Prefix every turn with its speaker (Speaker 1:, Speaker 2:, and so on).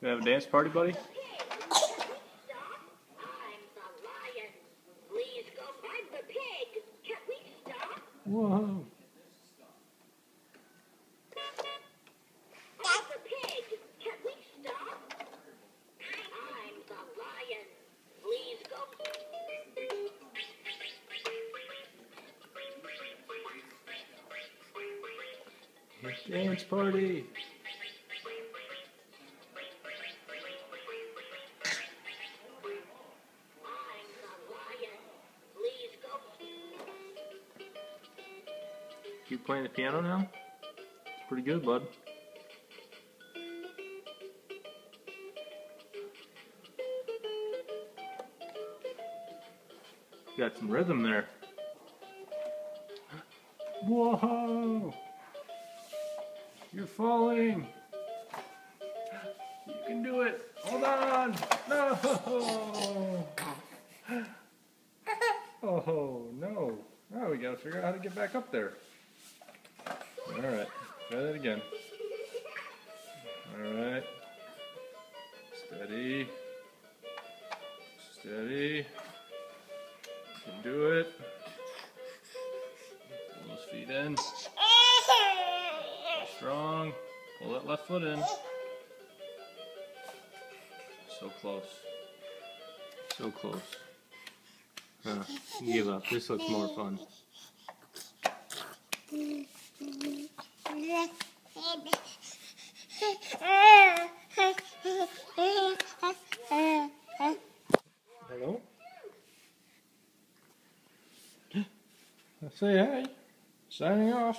Speaker 1: You have a dance party, buddy? Whoa. Dance party. You playing the piano now? It's pretty good, bud. Got some rhythm there. Whoa! You're falling! You can do it! Hold on! No! Oh, no. Now we gotta figure out how to get back up there. Alright, try that again. Alright. Steady. Steady. You can do it. Pull those feet in. Strong. Pull that left foot in. So close. So close. Huh. You give up. This looks more fun. Hello? Say hi. Signing off.